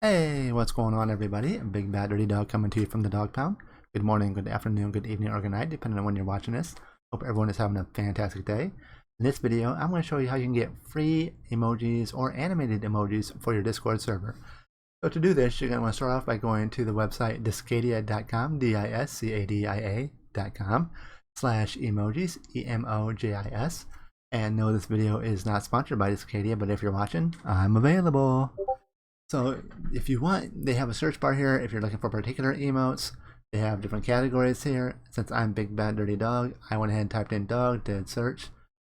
Hey, what's going on, everybody? Big Bad Dirty Dog coming to you from the Dog Pound. Good morning, good afternoon, good evening, or good night, depending on when you're watching this. Hope everyone is having a fantastic day. In this video, I'm going to show you how you can get free emojis or animated emojis for your Discord server. So to do this, you're going to want to start off by going to the website discadia.com, discadia.com/emojis, emojis. And no, this video is not sponsored by Discadia, but if you're watching, I'm available. So if you want, they have a search bar here. If you're looking for particular emotes, they have different categories here. Since I'm Big Bad Dirty Dog, I went ahead and typed in dog, did search,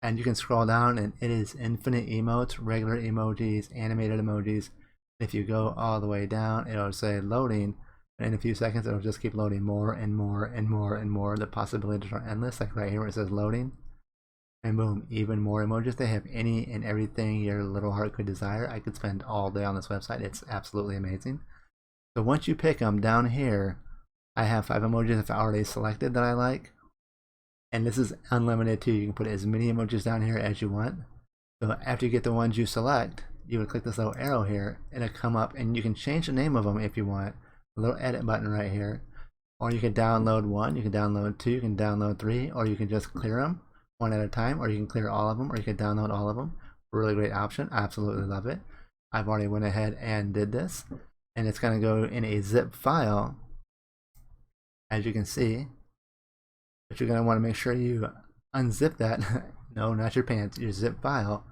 and you can scroll down and it is infinite emotes, regular emojis, animated emojis. If you go all the way down, it'll say loading, and in a few seconds it'll just keep loading more and more and more and more. The possibilities are endless, like right here where it says loading. And boom, even more emojis. They have any and everything your little heart could desire. I could spend all day on this website. It's absolutely amazing. So once you pick them down here, I have 5 emojis if I already selected that I like. And this is unlimited too. You can put as many emojis down here as you want. So after you get the ones you select, you would click this little arrow here and it'll come up and you can change the name of them if you want. A little edit button right here. Or you can download 1, you can download 2, you can download 3, or you can just clear them one at a time, or you can clear all of them, or you can download all of them. Really great option. I absolutely love it. I've already went ahead and did this, and it's going to go in a zip file, as you can see. But you're going to want to make sure you unzip that. No, not your pants, your zip file.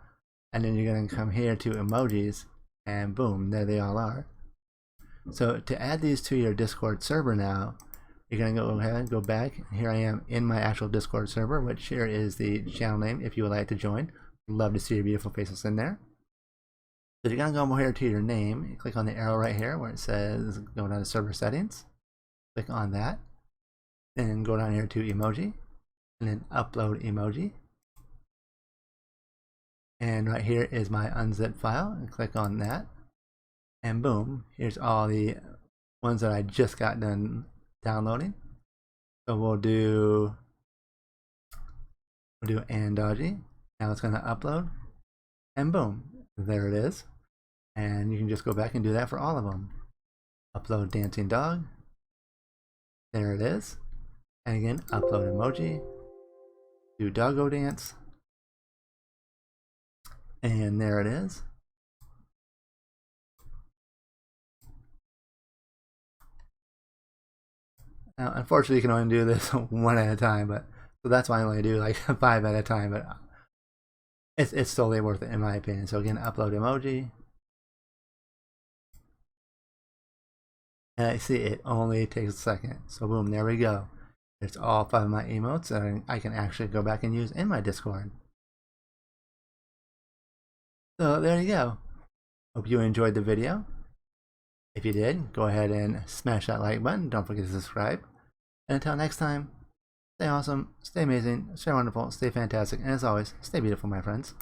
And then you're going to come here to emojis, and boom, there they all are. So to add these to your Discord server now, you're going to go ahead and go back. Here I am in my actual Discord server, which here is the channel name if you would like to join. Love to see your beautiful faces in there. So you're going to go over here to your name. You click on the arrow right here where it says go down to server settings. Click on that. Then go down here to emoji. And then upload emoji. And right here is my unzip file. And click on that. And boom, here's all the ones that I just got done downloading. So we'll do Andogy. Now it's going to upload, and boom, there it is. And you can just go back and do that for all of them. Upload dancing dog. There it is. And again, upload emoji. Do doggo dance. And there it is. Now, unfortunately, you can only do this one at a time, but so that's why I only do like 5 at a time. But it's totally worth it in my opinion. So again, upload emoji, and I see it only takes a second. So boom, there we go. It's all 5 of my emotes, and I can actually go back and use in my Discord. So there you go. Hope you enjoyed the video. If you did, go ahead and smash that like button. Don't forget to subscribe. And until next time, stay awesome, stay amazing, stay wonderful, stay fantastic, and as always, stay beautiful, my friends.